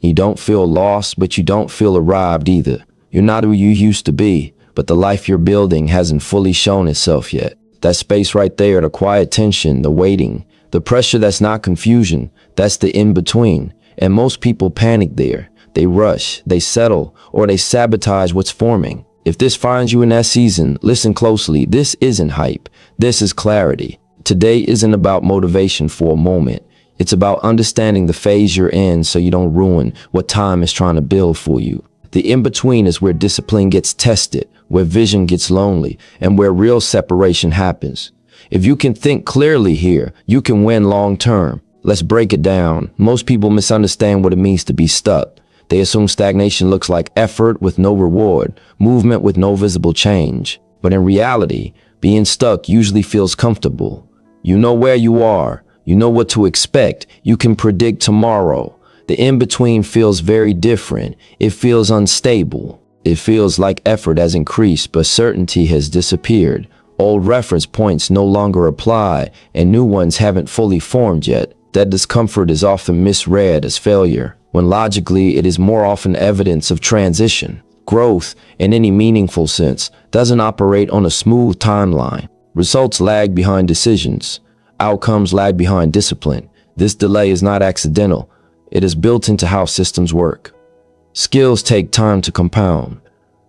You don't feel lost, but you don't feel arrived either. You're not who you used to be, but the life you're building hasn't fully shown itself yet. That space right there, the quiet tension, the waiting, the pressure that's not confusion, that's the in-between. And most people panic there. They rush, they settle, or they sabotage what's forming. If this finds you in that season, listen closely. This isn't hype. This is clarity. Today isn't about motivation for a moment. It's about understanding the phase you're in so you don't ruin what time is trying to build for you. The in-between is where discipline gets tested, where vision gets lonely, and where real separation happens. If you can think clearly here, you can win long-term. Let's break it down. Most people misunderstand what it means to be stuck. They assume stagnation looks like effort with no reward, movement with no visible change. But in reality, being stuck usually feels comfortable. You know where you are. You know what to expect. You can predict tomorrow. The in-between feels very different. It feels unstable. It feels like effort has increased, but certainty has disappeared. Old reference points no longer apply, and new ones haven't fully formed yet. That discomfort is often misread as failure, when logically it is more often evidence of transition. Growth, in any meaningful sense, doesn't operate on a smooth timeline. Results lag behind decisions. Outcomes lag behind discipline. This delay is not accidental. It is built into how systems work. Skills take time to compound.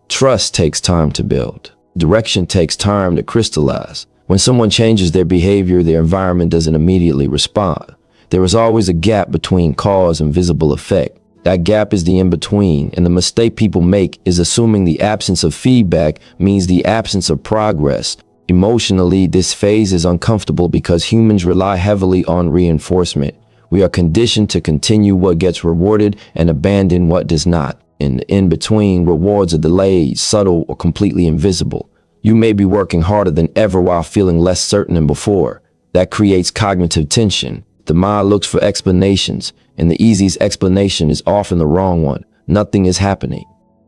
Trust takes time to build. Direction takes time to crystallize. When someone changes their behavior, their environment doesn't immediately respond. There is always a gap between cause and visible effect. That gap is the in-between, and the mistake people make is assuming the absence of feedback means the absence of progress. Emotionally, this phase is uncomfortable because humans rely heavily on reinforcement. We are conditioned to continue what gets rewarded and abandon what does not. In between, rewards are delayed, subtle, or completely invisible. You may be working harder than ever while feeling less certain than before. That creates cognitive tension. The mind looks for explanations, and the easiest explanation is often the wrong one. Nothing is happening.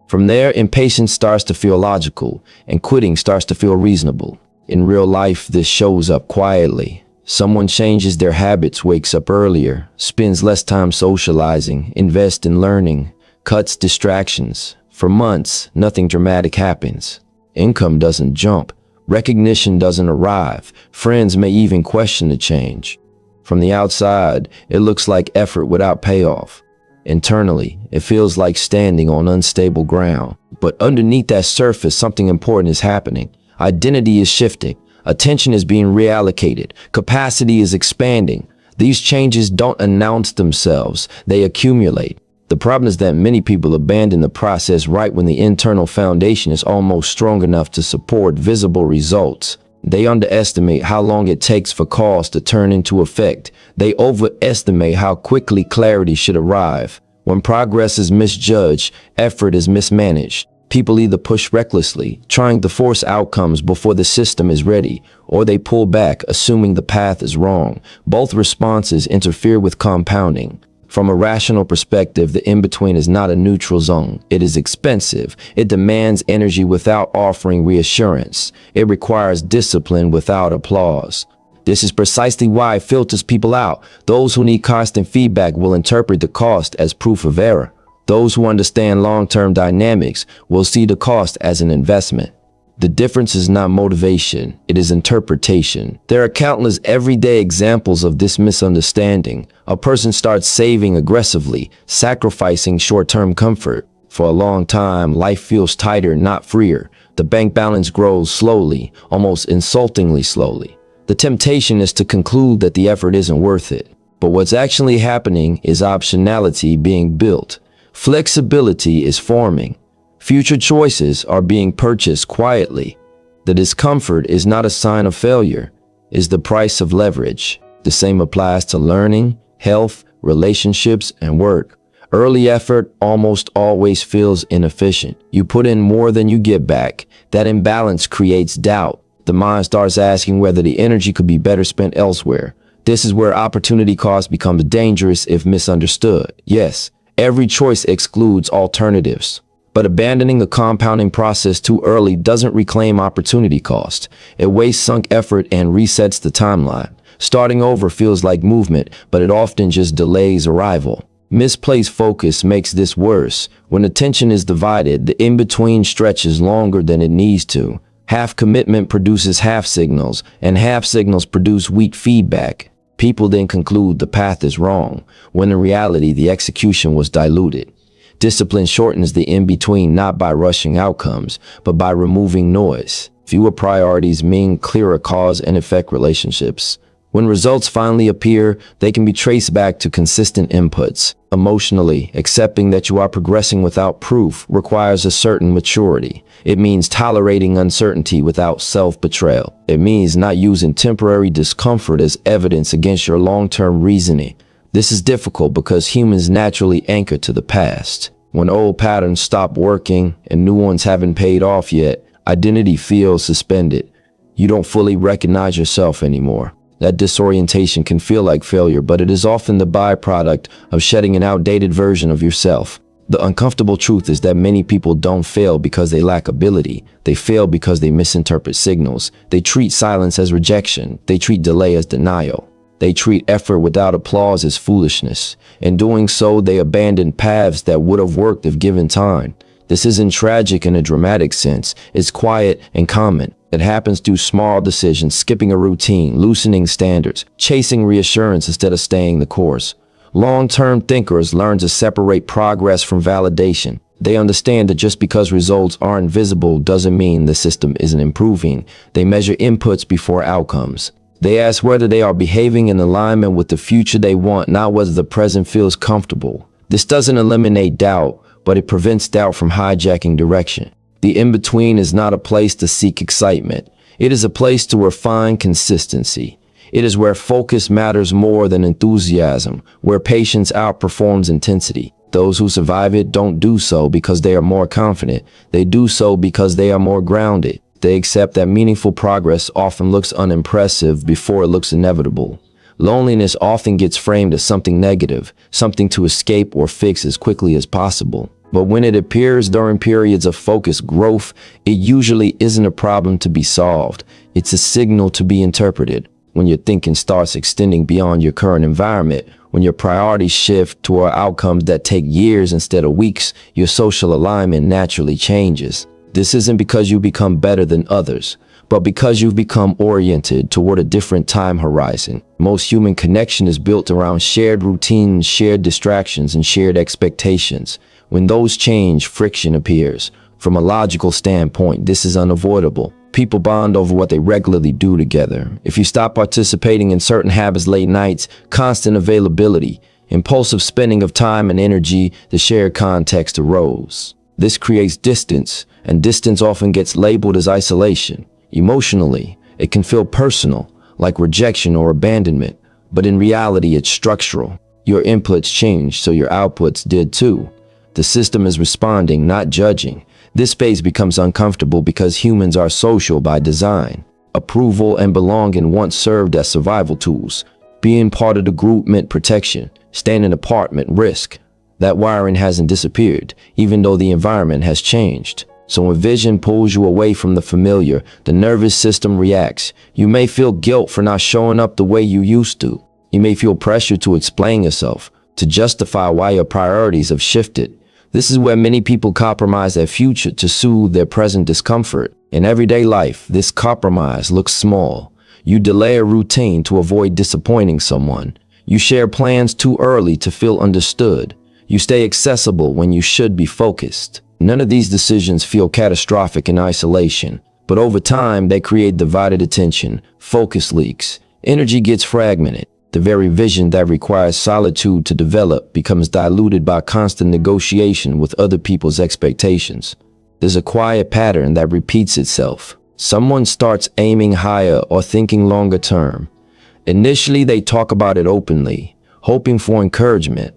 From there, impatience starts to feel logical, and quitting starts to feel reasonable. In real life, this shows up quietly. Someone changes their habits, wakes up earlier, spends less time socializing, invests in learning, cuts distractions. For months, nothing dramatic happens. Income doesn't jump. Recognition doesn't arrive. Friends may even question the change. From the outside, it looks like effort without payoff. Internally, it feels like standing on unstable ground. But underneath that surface, something important is happening. Identity is shifting. Attention is being reallocated. Capacity is expanding. These changes don't announce themselves. They accumulate. The problem is that many people abandon the process right when the internal foundation is almost strong enough to support visible results. They underestimate how long it takes for cause to turn into effect. They overestimate how quickly clarity should arrive. When progress is misjudged, effort is mismanaged. People either push recklessly, trying to force outcomes before the system is ready, or they pull back, assuming the path is wrong. Both responses interfere with compounding. From a rational perspective, the in-between is not a neutral zone. It is expensive. It demands energy without offering reassurance. It requires discipline without applause. This is precisely why it filters people out. Those who need constant feedback will interpret the cost as proof of error. Those who understand long-term dynamics will see the cost as an investment. The difference is not motivation, it is interpretation. There are countless everyday examples of this misunderstanding. A person starts saving aggressively, sacrificing short-term comfort. For a long time, life feels tighter, not freer. The bank balance grows slowly, almost insultingly slowly. The temptation is to conclude that the effort isn't worth it. But what's actually happening is optionality being built. Flexibility is forming. Future choices are being purchased quietly. The discomfort is not a sign of failure, it's the price of leverage. The same applies to learning, health, relationships, and work. Early effort almost always feels inefficient. You put in more than you get back. That imbalance creates doubt. The mind starts asking whether the energy could be better spent elsewhere. This is where opportunity cost becomes dangerous if misunderstood. Yes, every choice excludes alternatives. But abandoning the compounding process too early doesn't reclaim opportunity cost. It wastes sunk effort and resets the timeline. Starting over feels like movement, but it often just delays arrival. Misplaced focus makes this worse. When attention is divided, the in-between stretches longer than it needs to. Half commitment produces half signals, and half signals produce weak feedback. People then conclude the path is wrong, when in reality the execution was diluted. Discipline shortens the in-between not by rushing outcomes, but by removing noise. Fewer priorities mean clearer cause and effect relationships. When results finally appear, they can be traced back to consistent inputs. Emotionally, accepting that you are progressing without proof requires a certain maturity. It means tolerating uncertainty without self-betrayal. It means not using temporary discomfort as evidence against your long-term reasoning. This is difficult because humans naturally anchor to the past. When old patterns stop working and new ones haven't paid off yet, identity feels suspended. You don't fully recognize yourself anymore. That disorientation can feel like failure, but it is often the byproduct of shedding an outdated version of yourself. The uncomfortable truth is that many people don't fail because they lack ability. They fail because they misinterpret signals. They treat silence as rejection. They treat delay as denial. They treat effort without applause as foolishness. In doing so, they abandon paths that would have worked if given time. This isn't tragic in a dramatic sense. It's quiet and common. It happens through small decisions, skipping a routine, loosening standards, chasing reassurance instead of staying the course. Long-term thinkers learn to separate progress from validation. They understand that just because results aren't visible doesn't mean the system isn't improving. They measure inputs before outcomes. They ask whether they are behaving in alignment with the future they want, not whether the present feels comfortable. This doesn't eliminate doubt, but it prevents doubt from hijacking direction. The in-between is not a place to seek excitement. It is a place to refine consistency. It is where focus matters more than enthusiasm, where patience outperforms intensity. Those who survive it don't do so because they are more confident. They do so because they are more grounded. They accept that meaningful progress often looks unimpressive before it looks inevitable. Loneliness often gets framed as something negative, something to escape or fix as quickly as possible. But when it appears during periods of focused growth, it usually isn't a problem to be solved. It's a signal to be interpreted. When your thinking starts extending beyond your current environment, when your priorities shift toward outcomes that take years instead of weeks, your social alignment naturally changes. This isn't because you become better than others, but because you've become oriented toward a different time horizon. Most human connection is built around shared routines, shared distractions, and shared expectations. When those change, friction appears. From a logical standpoint, this is unavoidable. People bond over what they regularly do together. If you stop participating in certain habits, late nights, constant availability, impulsive spending of time and energy, the shared context arose. This creates distance, and distance often gets labeled as isolation. Emotionally, it can feel personal, like rejection or abandonment, but in reality, it's structural. Your inputs change, so your outputs did too. The system is responding, not judging. This space becomes uncomfortable because humans are social by design. Approval and belonging once served as survival tools. Being part of the group meant protection. Standing apart meant risk. That wiring hasn't disappeared, even though the environment has changed. So when vision pulls you away from the familiar, the nervous system reacts. You may feel guilt for not showing up the way you used to. You may feel pressure to explain yourself, to justify why your priorities have shifted. This is where many people compromise their future to soothe their present discomfort. In everyday life, this compromise looks small. You delay a routine to avoid disappointing someone. You share plans too early to feel understood. You stay accessible when you should be focused. None of these decisions feel catastrophic in isolation, but over time they create divided attention, focus leaks, energy gets fragmented. The very vision that requires solitude to develop becomes diluted by constant negotiation with other people's expectations. There's a quiet pattern that repeats itself. Someone starts aiming higher or thinking longer term. Initially, they talk about it openly, hoping for encouragement.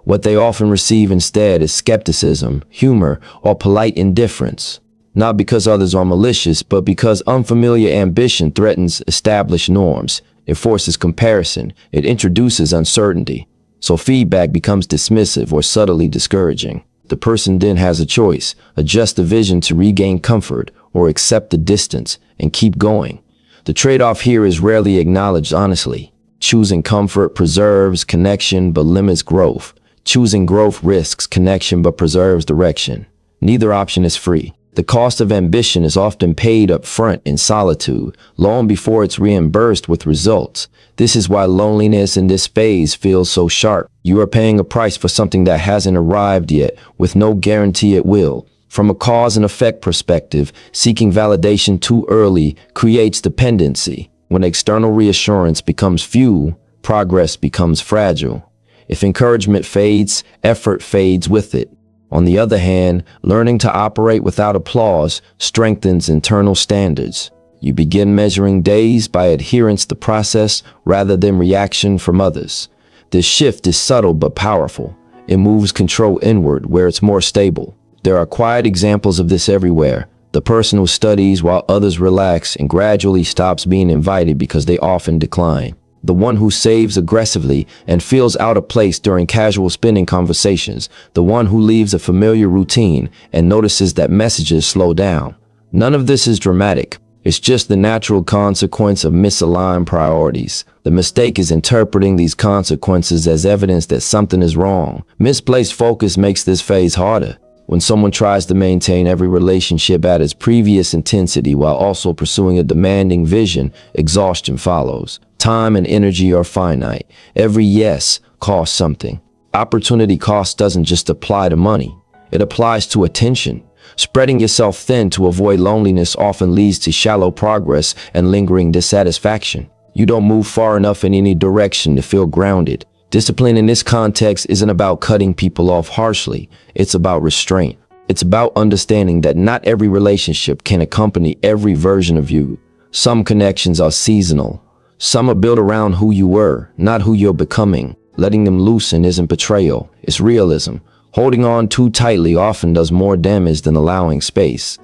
What they often receive instead is skepticism, humor, or polite indifference. Not because others are malicious, but because unfamiliar ambition threatens established norms. It forces comparison. It introduces uncertainty. So feedback becomes dismissive or subtly discouraging. The person then has a choice: adjust the vision to regain comfort, or accept the distance and keep going. The trade-off here is rarely acknowledged honestly. Choosing comfort preserves connection but limits growth. Choosing growth risks connection but preserves direction. Neither option is free. The cost of ambition is often paid up front in solitude, long before it's reimbursed with results. This is why loneliness in this phase feels so sharp. You are paying a price for something that hasn't arrived yet, with no guarantee it will. From a cause and effect perspective, seeking validation too early creates dependency. When external reassurance becomes few, progress becomes fragile. If encouragement fades, effort fades with it. On the other hand, learning to operate without applause strengthens internal standards. You begin measuring days by adherence to process rather than reaction from others. This shift is subtle but powerful. It moves control inward where it's more stable. There are quiet examples of this everywhere. The person who studies while others relax and gradually stops being invited because they often decline. The one who saves aggressively and feels out of place during casual spending conversations. The one who leaves a familiar routine and notices that messages slow down. None of this is dramatic. It's just the natural consequence of misaligned priorities. The mistake is interpreting these consequences as evidence that something is wrong. Misplaced focus makes this phase harder. When someone tries to maintain every relationship at its previous intensity while also pursuing a demanding vision, exhaustion follows. Time and energy are finite. Every yes costs something. Opportunity cost doesn't just apply to money. It applies to attention. Spreading yourself thin to avoid loneliness often leads to shallow progress and lingering dissatisfaction. You don't move far enough in any direction to feel grounded. Discipline in this context isn't about cutting people off harshly. It's about restraint. It's about understanding that not every relationship can accompany every version of you. Some connections are seasonal. Some are built around who you were, not who you're becoming. Letting them loosen isn't betrayal. It's realism. Holding on too tightly often does more damage than allowing space.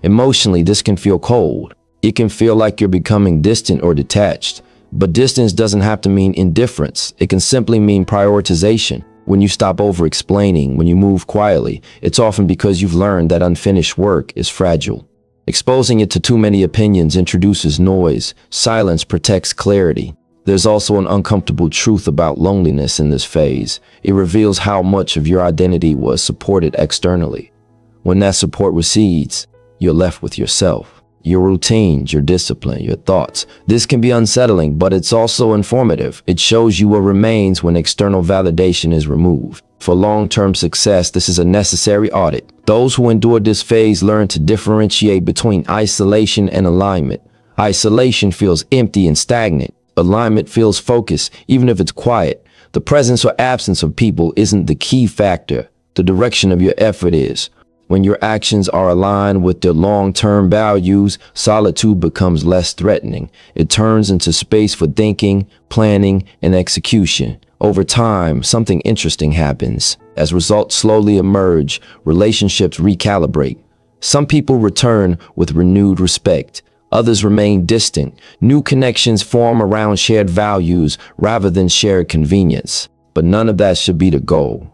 Emotionally, this can feel cold. It can feel like you're becoming distant or detached. But distance doesn't have to mean indifference. It can simply mean prioritization. When you stop over-explaining, when you move quietly, it's often because you've learned that unfinished work is fragile. Exposing it to too many opinions introduces noise. Silence protects clarity. There's also an uncomfortable truth about loneliness in this phase. It reveals how much of your identity was supported externally. When that support recedes, you're left with yourself. Your routines, your discipline, your thoughts. This can be unsettling, but it's also informative. It shows you what remains when external validation is removed. For long-term success, this is a necessary audit. Those who endure this phase learn to differentiate between isolation and alignment. Isolation feels empty and stagnant. Alignment feels focused, even if it's quiet. The presence or absence of people isn't the key factor. The direction of your effort is. When your actions are aligned with their long-term values, solitude becomes less threatening. It turns into space for thinking, planning, and execution. Over time, something interesting happens. As results slowly emerge, relationships recalibrate. Some people return with renewed respect. Others remain distant. New connections form around shared values rather than shared convenience. But none of that should be the goal.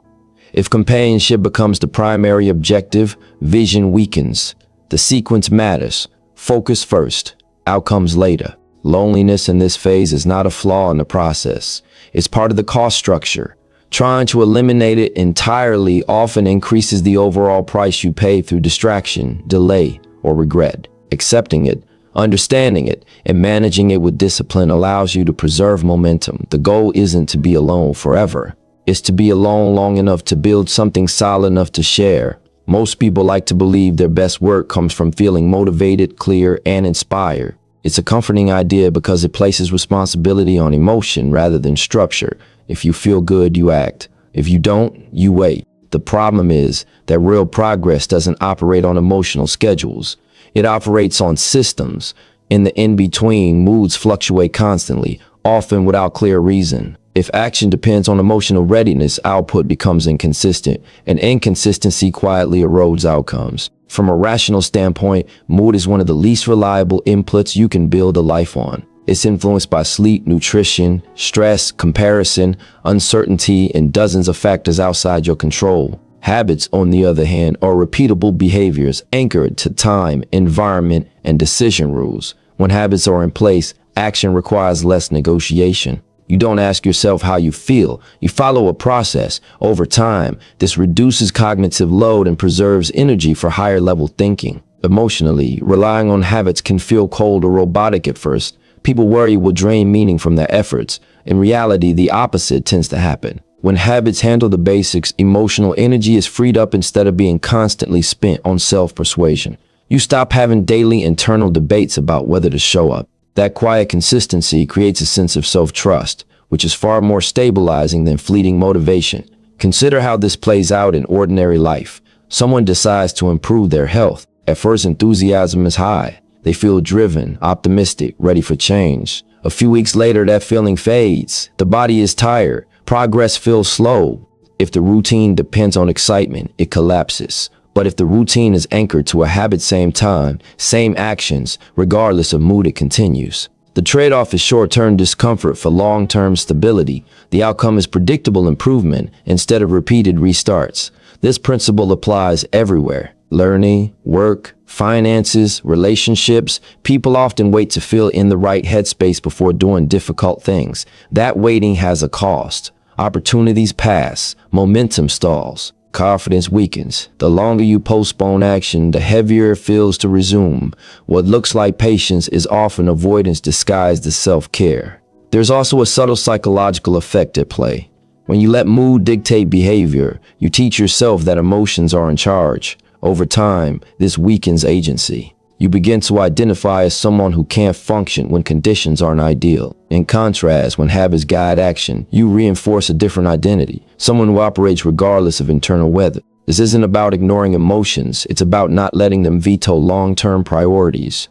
If companionship becomes the primary objective, vision weakens. The sequence matters. Focus first, outcomes later. Loneliness in this phase is not a flaw in the process. It's part of the cost structure. Trying to eliminate it entirely often increases the overall price you pay through distraction, delay, or regret. Accepting it, understanding it, and managing it with discipline allows you to preserve momentum. The goal isn't to be alone forever. It's to be alone long enough to build something solid enough to share. Most people like to believe their best work comes from feeling motivated, clear, and inspired. It's a comforting idea because it places responsibility on emotion rather than structure. If you feel good, you act. If you don't, you wait. The problem is that real progress doesn't operate on emotional schedules. It operates on systems. In the in-between, moods fluctuate constantly, often without clear reason. If action depends on emotional readiness, output becomes inconsistent, and inconsistency quietly erodes outcomes. From a rational standpoint, mood is one of the least reliable inputs you can build a life on. It's influenced by sleep, nutrition, stress, comparison, uncertainty, and dozens of factors outside your control. Habits, on the other hand, are repeatable behaviors anchored to time, environment, and decision rules. When habits are in place, action requires less negotiation. You don't ask yourself how you feel. You follow a process. Over time, this reduces cognitive load and preserves energy for higher level thinking. Emotionally, relying on habits can feel cold or robotic at first. People worry will drain meaning from their efforts. In reality, the opposite tends to happen. When habits handle the basics, emotional energy is freed up instead of being constantly spent on self-persuasion. You stop having daily internal debates about whether to show up. That quiet consistency creates a sense of self-trust, which is far more stabilizing than fleeting motivation. Consider how this plays out in ordinary life. Someone decides to improve their health. At first, enthusiasm is high. They feel driven, optimistic, ready for change. A few weeks later, that feeling fades. The body is tired. Progress feels slow. If the routine depends on excitement, it collapses. But if the routine is anchored to a habit, same time, same actions, regardless of mood, it continues. The trade-off is short-term discomfort for long-term stability. The outcome is predictable improvement instead of repeated restarts. This principle applies everywhere. Learning, work, finances, relationships. People often wait to feel in the right headspace before doing difficult things. That waiting has a cost. Opportunities pass, momentum stalls, confidence weakens. The longer you postpone action, the heavier it feels to resume. What looks like patience is often avoidance disguised as self-care. There's also a subtle psychological effect at play. When you let mood dictate behavior, you teach yourself that emotions are in charge. Over time, this weakens agency. You begin to identify as someone who can't function when conditions aren't ideal. In contrast, when habits guide action, you reinforce a different identity, someone who operates regardless of internal weather. This isn't about ignoring emotions, it's about not letting them veto long-term priorities.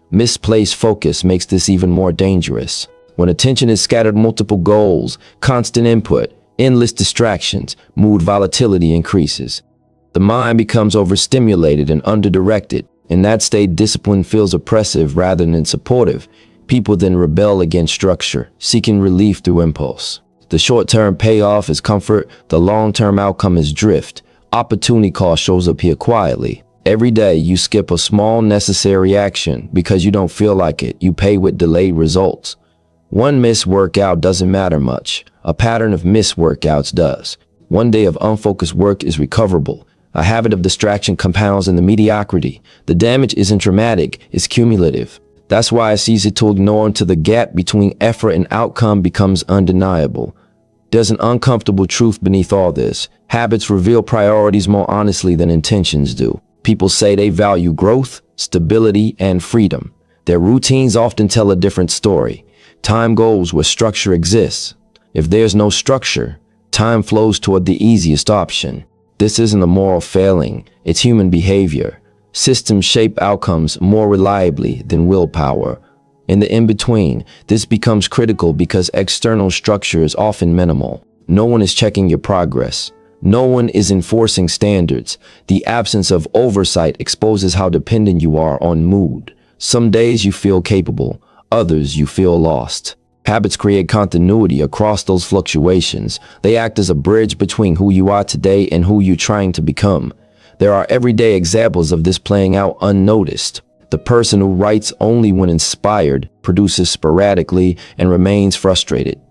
Misplaced focus makes this even more dangerous. When attention is scattered, multiple goals, constant input, endless distractions, mood volatility increases. The mind becomes overstimulated and underdirected. In that state, discipline feels oppressive rather than supportive. People then rebel against structure, seeking relief through impulse. The short-term payoff is comfort, the long-term outcome is drift. Opportunity cost shows up here quietly. Every day you skip a small necessary action because you don't feel like it. You pay with delayed results. One missed workout doesn't matter much. A pattern of missed workouts does. One day of unfocused work is recoverable. A habit of distraction compounds in the mediocrity. The damage isn't dramatic, it's cumulative. That's why it's easy to ignore until the gap between effort and outcome becomes undeniable. There's an uncomfortable truth beneath all this. Habits reveal priorities more honestly than intentions do. People say they value growth, stability, and freedom. Their routines often tell a different story. Time goes where structure exists. If there's no structure, time flows toward the easiest option. This isn't a moral failing, it's human behavior. Systems shape outcomes more reliably than willpower. In the in-between, this becomes critical because external structure is often minimal. No one is checking your progress. No one is enforcing standards. The absence of oversight exposes how dependent you are on mood. Some days you feel capable, others you feel lost. Habits create continuity across those fluctuations. They act as a bridge between who you are today and who you're trying to become. There are everyday examples of this playing out unnoticed. The person who writes only when inspired, produces sporadically, and remains frustrated.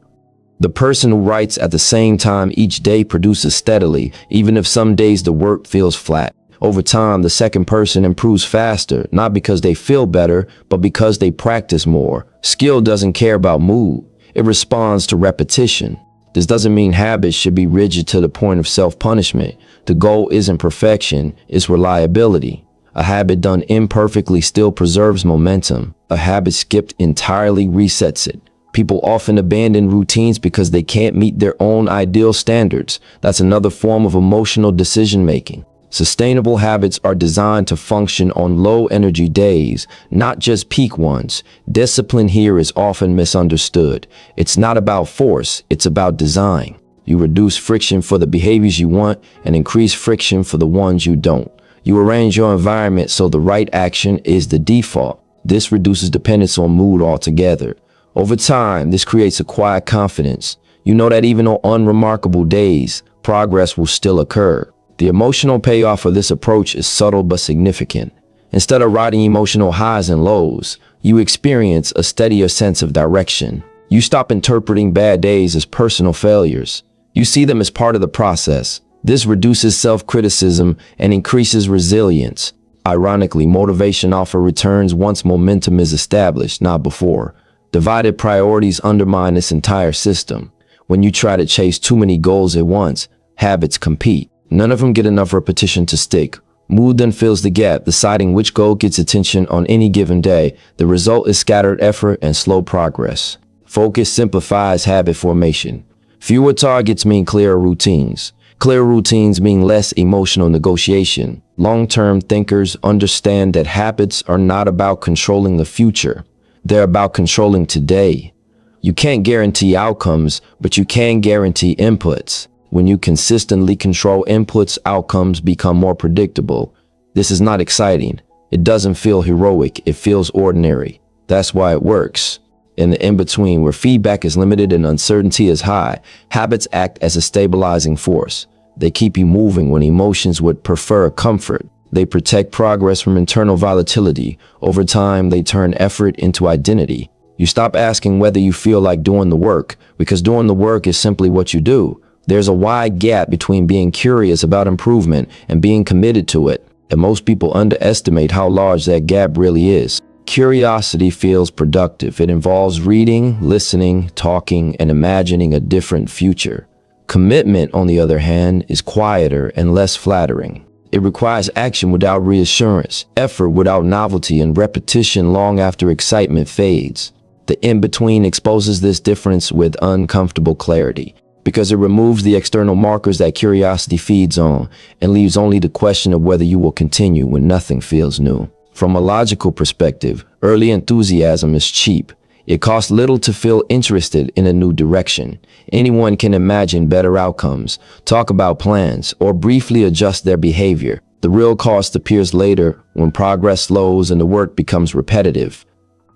The person who writes at the same time each day produces steadily, even if some days the work feels flat. Over time, the second person improves faster, not because they feel better, but because they practice more. Skill doesn't care about mood. It responds to repetition. This doesn't mean habits should be rigid to the point of self-punishment. The goal isn't perfection, it's reliability. A habit done imperfectly still preserves momentum. A habit skipped entirely resets it. People often abandon routines because they can't meet their own ideal standards. That's another form of emotional decision-making. Sustainable habits are designed to function on low-energy days, not just peak ones. Discipline here is often misunderstood. It's not about force, it's about design. You reduce friction for the behaviors you want and increase friction for the ones you don't. You arrange your environment so the right action is the default. This reduces dependence on mood altogether. Over time, this creates a quiet confidence. You know that even on unremarkable days, progress will still occur. The emotional payoff for this approach is subtle but significant. Instead of riding emotional highs and lows, you experience a steadier sense of direction. You stop interpreting bad days as personal failures. You see them as part of the process. This reduces self-criticism and increases resilience. Ironically, motivation often returns once momentum is established, not before. Divided priorities undermine this entire system. When you try to chase too many goals at once, habits compete. None of them get enough repetition to stick. Mood then fills the gap, deciding which goal gets attention on any given day. The result is scattered effort and slow progress. Focus simplifies habit formation. Fewer targets mean clearer routines. Clear routines mean less emotional negotiation. Long-term thinkers understand that habits are not about controlling the future. They're about controlling today. You can't guarantee outcomes, but you can guarantee inputs. When you consistently control inputs, outcomes become more predictable. This is not exciting. It doesn't feel heroic. It feels ordinary. That's why it works. In the in-between, where feedback is limited and uncertainty is high, habits act as a stabilizing force. They keep you moving when emotions would prefer comfort. They protect progress from internal volatility. Over time, they turn effort into identity. You stop asking whether you feel like doing the work, because doing the work is simply what you do. There's a wide gap between being curious about improvement and being committed to it, and most people underestimate how large that gap really is. Curiosity feels productive. It involves reading, listening, talking, and imagining a different future. Commitment, on the other hand, is quieter and less flattering. It requires action without reassurance, effort without novelty, and repetition long after excitement fades. The in-between exposes this difference with uncomfortable clarity, because it removes the external markers that curiosity feeds on and leaves only the question of whether you will continue when nothing feels new. From a logical perspective, early enthusiasm is cheap. It costs little to feel interested in a new direction. Anyone can imagine better outcomes, talk about plans, or briefly adjust their behavior. The real cost appears later, when progress slows and the work becomes repetitive.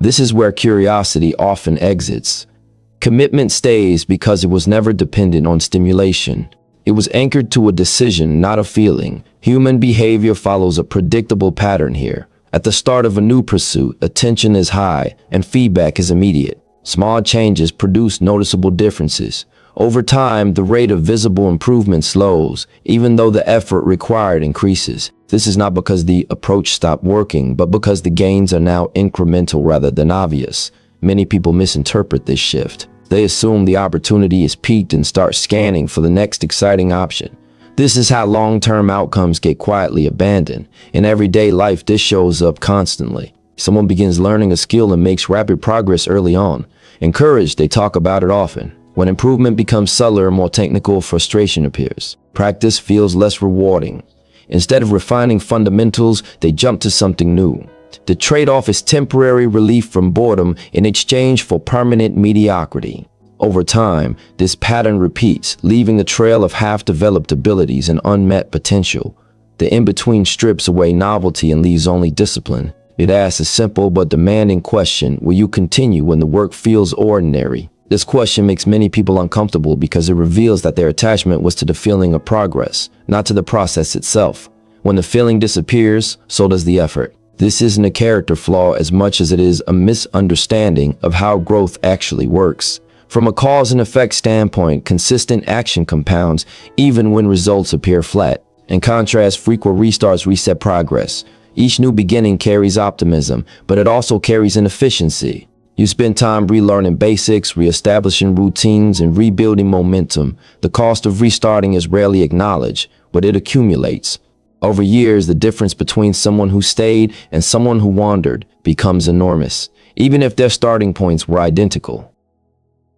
This is where curiosity often exits. Commitment stays because it was never dependent on stimulation. It was anchored to a decision, not a feeling. Human behavior follows a predictable pattern here. At the start of a new pursuit, attention is high and feedback is immediate. Small changes produce noticeable differences. Over time, the rate of visible improvement slows, even though the effort required increases. This is not because the approach stopped working, but because the gains are now incremental rather than obvious. Many people misinterpret this shift. They assume the opportunity is peaked and start scanning for the next exciting option. This is how long-term outcomes get quietly abandoned. In everyday life, this shows up constantly. Someone begins learning a skill and makes rapid progress early on. Encouraged, they talk about it often. When improvement becomes subtler, more technical, frustration appears. Practice feels less rewarding. Instead of refining fundamentals, they jump to something new. The trade-off is temporary relief from boredom in exchange for permanent mediocrity. Over time, this pattern repeats, leaving a trail of half-developed abilities and unmet potential. The in-between strips away novelty and leaves only discipline. It asks a simple but demanding question: will you continue when the work feels ordinary? This question makes many people uncomfortable because it reveals that their attachment was to the feeling of progress, not to the process itself. When the feeling disappears, so does the effort. This isn't a character flaw as much as it is a misunderstanding of how growth actually works. From a cause and effect standpoint, consistent action compounds even when results appear flat. In contrast, frequent restarts reset progress. Each new beginning carries optimism, but it also carries inefficiency. You spend time relearning basics, reestablishing routines, and rebuilding momentum. The cost of restarting is rarely acknowledged, but it accumulates. Over years, the difference between someone who stayed and someone who wandered becomes enormous, even if their starting points were identical.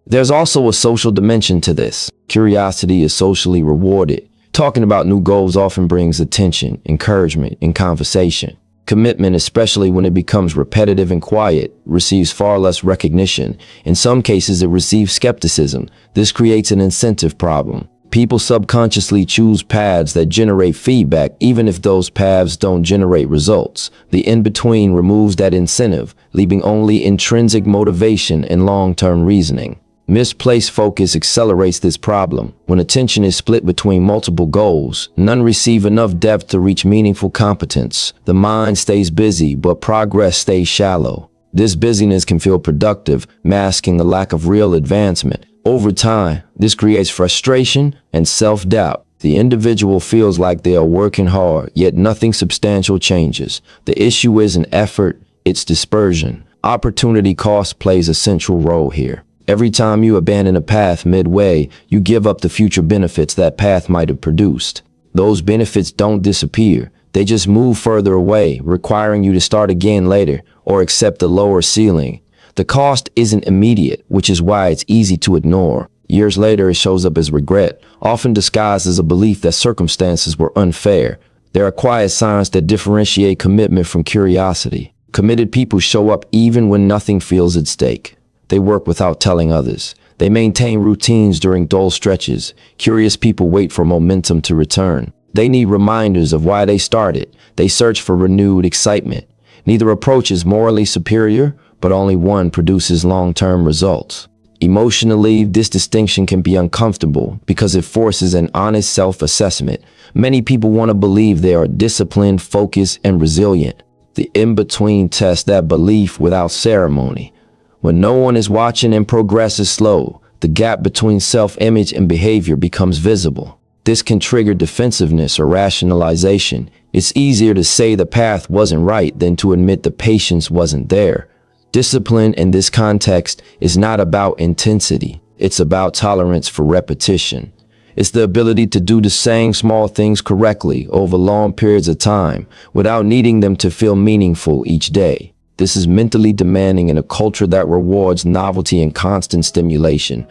There's also a social dimension to this. Curiosity is socially rewarded. Talking about new goals often brings attention, encouragement, and conversation. Commitment, especially when it becomes repetitive and quiet, receives far less recognition. In some cases, it receives skepticism. This creates an incentive problem. People subconsciously choose paths that generate feedback, even if those paths don't generate results. The in-between removes that incentive, leaving only intrinsic motivation and long-term reasoning. Misplaced focus accelerates this problem. When attention is split between multiple goals, none receive enough depth to reach meaningful competence. The mind stays busy, but progress stays shallow. This busyness can feel productive, masking a lack of real advancement. Over time, this creates frustration and self-doubt. The individual feels like they are working hard, yet nothing substantial changes. The issue isn't effort, it's dispersion. Opportunity cost plays a central role here. Every time you abandon a path midway, you give up the future benefits that path might have produced. Those benefits don't disappear. They just move further away, requiring you to start again later or accept the lower ceiling. The cost isn't immediate, which is why it's easy to ignore. Years later, it shows up as regret, often disguised as a belief that circumstances were unfair. There are quiet signs that differentiate commitment from curiosity. Committed people show up even when nothing feels at stake. They work without telling others. They maintain routines during dull stretches. Curious people wait for momentum to return. They need reminders of why they started. They search for renewed excitement. Neither approach is morally superior, but only one produces long-term results. Emotionally, this distinction can be uncomfortable because it forces an honest self-assessment. Many people want to believe they are disciplined, focused, and resilient. The in-between tests that belief without ceremony. When no one is watching and progress is slow, the gap between self-image and behavior becomes visible. This can trigger defensiveness or rationalization. It's easier to say the path wasn't right than to admit the patience wasn't there. Discipline in this context is not about intensity. It's about tolerance for repetition. It's the ability to do the same small things correctly over long periods of time without needing them to feel meaningful each day. This is mentally demanding in a culture that rewards novelty and constant stimulation.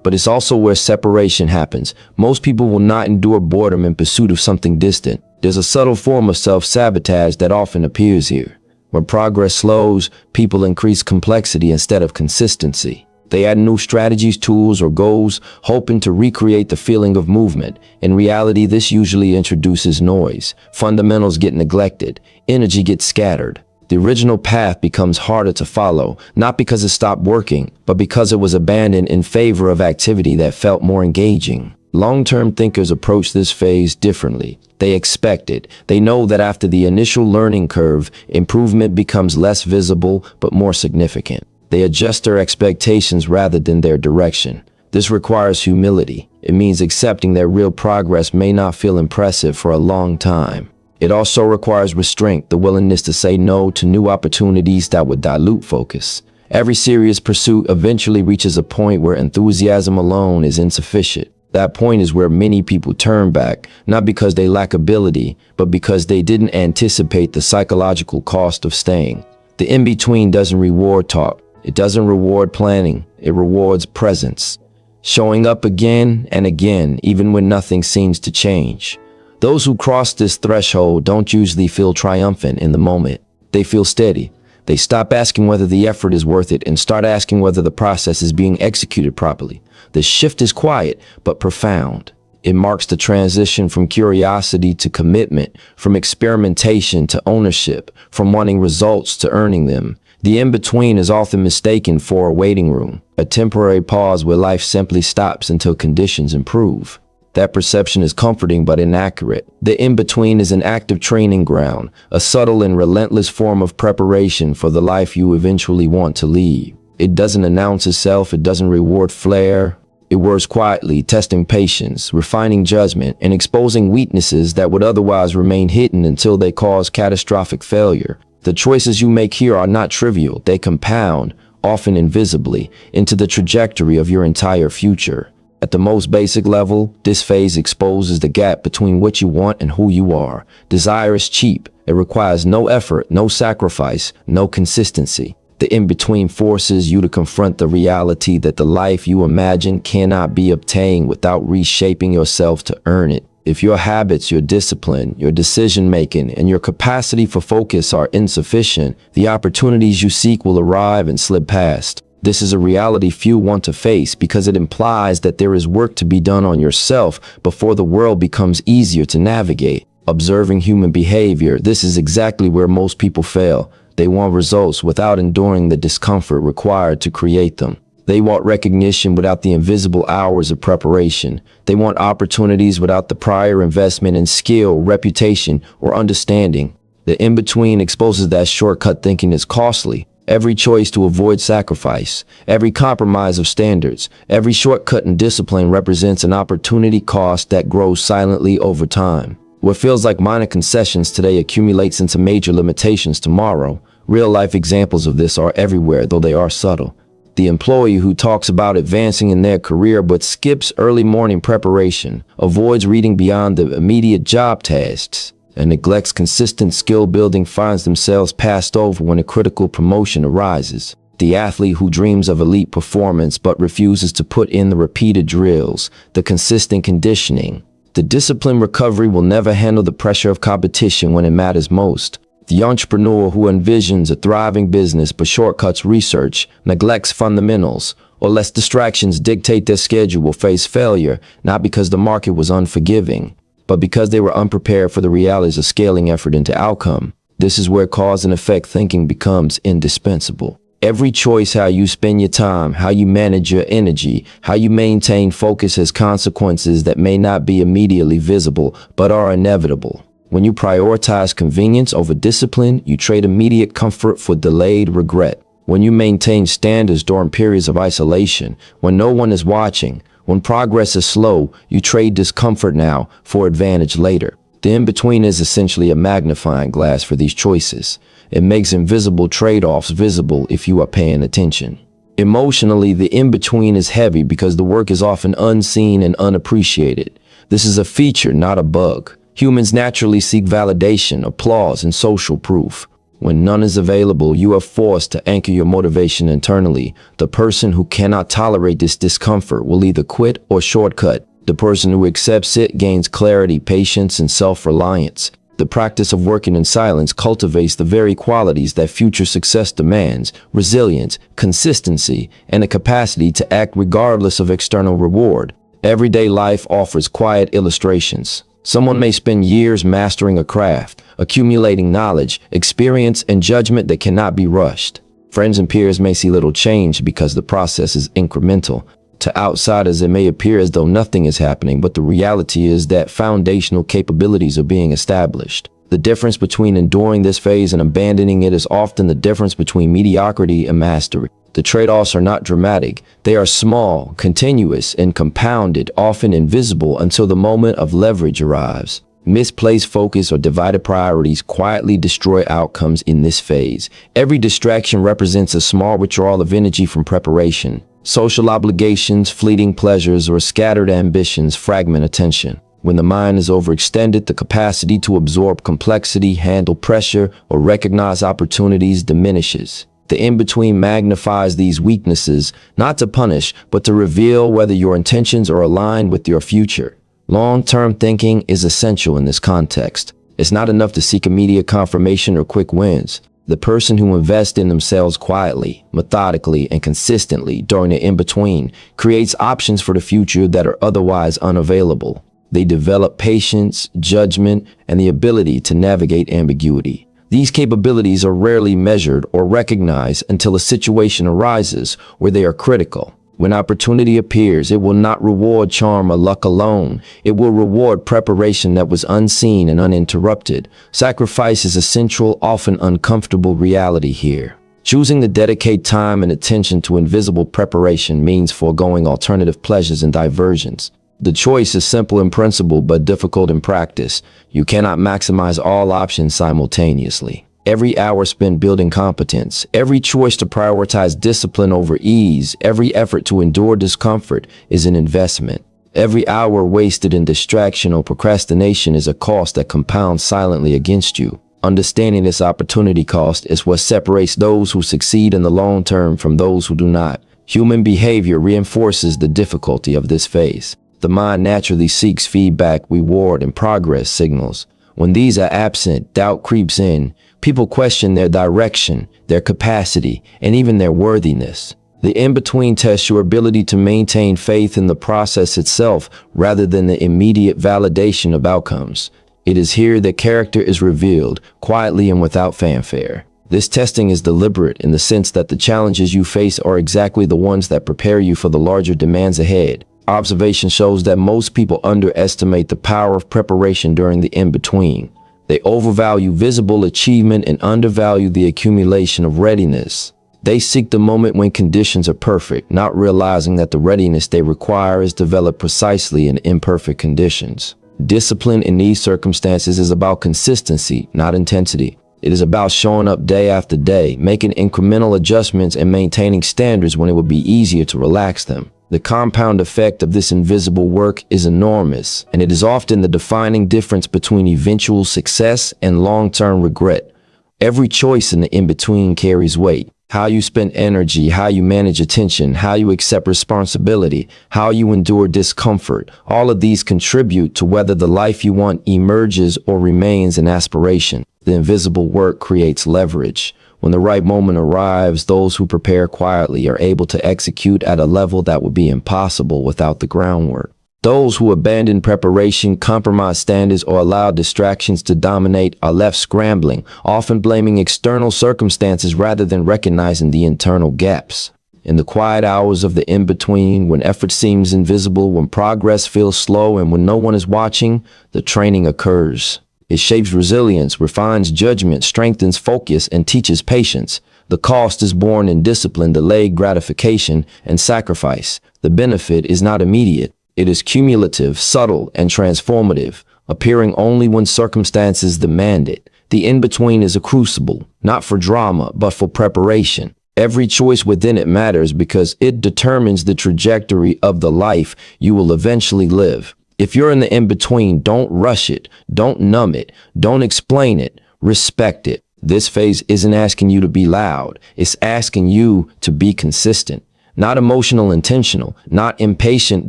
But it's also where separation happens. Most people will not endure boredom in pursuit of something distant. There's a subtle form of self-sabotage that often appears here. When progress slows, people increase complexity instead of consistency. They add new strategies, tools, or goals, hoping to recreate the feeling of movement. In reality, this usually introduces noise. Fundamentals get neglected. Energy gets scattered. The original path becomes harder to follow, not because it stopped working, but because it was abandoned in favor of activity that felt more engaging. Long-term thinkers approach this phase differently. They expect it. They know that after the initial learning curve, improvement becomes less visible but more significant. They adjust their expectations rather than their direction. This requires humility. It means accepting that real progress may not feel impressive for a long time. It also requires restraint, the willingness to say no to new opportunities that would dilute focus. Every serious pursuit eventually reaches a point where enthusiasm alone is insufficient. That point is where many people turn back, not because they lack ability, but because they didn't anticipate the psychological cost of staying. The in-between doesn't reward talk. It doesn't reward planning. It rewards presence. Showing up again and again, even when nothing seems to change. Those who cross this threshold don't usually feel triumphant in the moment. They feel steady. They stop asking whether the effort is worth it and start asking whether the process is being executed properly. The shift is quiet, but profound. It marks the transition from curiosity to commitment, from experimentation to ownership, from wanting results to earning them. The in-between is often mistaken for a waiting room, a temporary pause where life simply stops until conditions improve. That perception is comforting but inaccurate. The in-between is an active training ground, a subtle and relentless form of preparation for the life you eventually want to lead. It doesn't announce itself, it doesn't reward flair. It works quietly, testing patience, refining judgment, and exposing weaknesses that would otherwise remain hidden until they cause catastrophic failure. The choices you make here are not trivial. They compound, often invisibly, into the trajectory of your entire future. At the most basic level, this phase exposes the gap between what you want and who you are. Desire is cheap. It requires no effort, no sacrifice, no consistency. The in-between forces you to confront the reality that the life you imagine cannot be obtained without reshaping yourself to earn it. If your habits, your discipline, your decision-making, and your capacity for focus are insufficient, the opportunities you seek will arrive and slip past. This is a reality few want to face because it implies that there is work to be done on yourself before the world becomes easier to navigate. Observing human behavior, this is exactly where most people fail. They want results without enduring the discomfort required to create them. They want recognition without the invisible hours of preparation. They want opportunities without the prior investment in skill, reputation, or understanding. The in-between exposes that shortcut thinking is costly. every choice to avoid sacrifice, every compromise of standards, every shortcut in discipline represents an opportunity cost that grows silently over time. What feels like minor concessions today accumulates into major limitations tomorrow. Real-life examples of this are everywhere, though they are subtle. The employee who talks about advancing in their career but skips early morning preparation, avoids reading beyond the immediate job tasks, and neglects consistent skill building finds themselves passed over when a critical promotion arises. The athlete who dreams of elite performance but refuses to put in the repeated drills, the consistent conditioning, the disciplined recovery will never handle the pressure of competition when it matters most. The entrepreneur who envisions a thriving business but shortcuts research, neglects fundamentals, or lets distractions dictate their schedule will face failure, not because the market was unforgiving, but because they were unprepared for the realities of scaling effort into outcome. This is where cause and effect thinking becomes indispensable. Every choice, how you spend your time, how you manage your energy, how you maintain focus, has consequences that may not be immediately visible, but are inevitable. When you prioritize convenience over discipline, you trade immediate comfort for delayed regret. When you maintain standards during periods of isolation, when no one is watching, when progress is slow, you trade discomfort now for advantage later. The in-between is essentially a magnifying glass for these choices. It makes invisible trade-offs visible if you are paying attention. Emotionally, the in-between is heavy because the work is often unseen and unappreciated. This is a feature, not a bug. Humans naturally seek validation, applause, and social proof. When none is available, you are forced to anchor your motivation internally. The person who cannot tolerate this discomfort will either quit or shortcut. The person who accepts it gains clarity, patience, and self-reliance. The practice of working in silence cultivates the very qualities that future success demands: resilience, consistency, and the capacity to act regardless of external reward. Everyday life offers quiet illustrations. Someone may spend years mastering a craft, accumulating knowledge, experience, and judgment that cannot be rushed. Friends and peers may see little change because the process is incremental. To outsiders, it may appear as though nothing is happening, but the reality is that foundational capabilities are being established. The difference between enduring this phase and abandoning it is often the difference between mediocrity and mastery. The trade-offs are not dramatic. They are small, continuous, and compounded, often invisible until the moment of leverage arrives. Misplaced focus or divided priorities quietly destroy outcomes in this phase. Every distraction represents a small withdrawal of energy from preparation. Social obligations, fleeting pleasures, or scattered ambitions fragment attention. When the mind is overextended, the capacity to absorb complexity, handle pressure, or recognize opportunities diminishes. The in-between magnifies these weaknesses, not to punish, but to reveal whether your intentions are aligned with your future. Long-term thinking is essential in this context. It's not enough to seek immediate confirmation or quick wins. The person who invests in themselves quietly, methodically, and consistently during the in-between creates options for the future that are otherwise unavailable. They develop patience, judgment, and the ability to navigate ambiguity. These capabilities are rarely measured or recognized until a situation arises where they are critical. When opportunity appears, it will not reward charm or luck alone. It will reward preparation that was unseen and uninterrupted. Sacrifice is a central, often uncomfortable reality here. Choosing to dedicate time and attention to invisible preparation means foregoing alternative pleasures and diversions. The choice is simple in principle but difficult in practice. You cannot maximize all options simultaneously. Every hour spent building competence, every choice to prioritize discipline over ease, every effort to endure discomfort is an investment. Every hour wasted in distraction or procrastination is a cost that compounds silently against you. Understanding this opportunity cost is what separates those who succeed in the long term from those who do not. Human behavior reinforces the difficulty of this phase. The mind naturally seeks feedback, reward, and progress signals. When these are absent, doubt creeps in. People question their direction, their capacity, and even their worthiness. The in-between tests your ability to maintain faith in the process itself rather than the immediate validation of outcomes. It is here that character is revealed, quietly and without fanfare. This testing is deliberate in the sense that the challenges you face are exactly the ones that prepare you for the larger demands ahead. Observation shows that most people underestimate the power of preparation during the in-between. They overvalue visible achievement and undervalue the accumulation of readiness. They seek the moment when conditions are perfect, not realizing that the readiness they require is developed precisely in imperfect conditions. Discipline in these circumstances is about consistency, not intensity. It is about showing up day after day, making incremental adjustments and maintaining standards when it would be easier to relax them. The compound effect of this invisible work is enormous, and it is often the defining difference between eventual success and long-term regret. Every choice in the in-between carries weight. How you spend energy, how you manage attention, how you accept responsibility, how you endure discomfort. All of these contribute to whether the life you want emerges or remains an aspiration. The invisible work creates leverage. When the right moment arrives, those who prepare quietly are able to execute at a level that would be impossible without the groundwork. Those who abandon preparation, compromise standards, or allow distractions to dominate are left scrambling, often blaming external circumstances rather than recognizing the internal gaps. In the quiet hours of the in-between, when effort seems invisible, when progress feels slow, and when no one is watching, the training occurs. It shapes resilience, refines judgment, strengthens focus, and teaches patience. The cost is borne in discipline, delayed gratification, and sacrifice. The benefit is not immediate. It is cumulative, subtle, and transformative, appearing only when circumstances demand it. The in-between is a crucible, not for drama, but for preparation. Every choice within it matters because it determines the trajectory of the life you will eventually live. If you're in the in-between, don't rush it, don't numb it, don't explain it, respect it. This phase isn't asking you to be loud, it's asking you to be consistent. Not emotional intentional, not impatient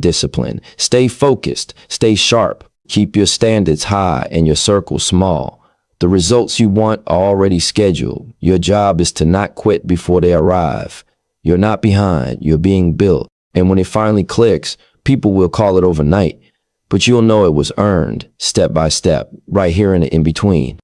discipline. Stay focused, stay sharp, keep your standards high and your circle small. The results you want are already scheduled. Your job is to not quit before they arrive. You're not behind, you're being built. And when it finally clicks, people will call it overnight, but you'll know it was earned, step by step, right here in the in-between.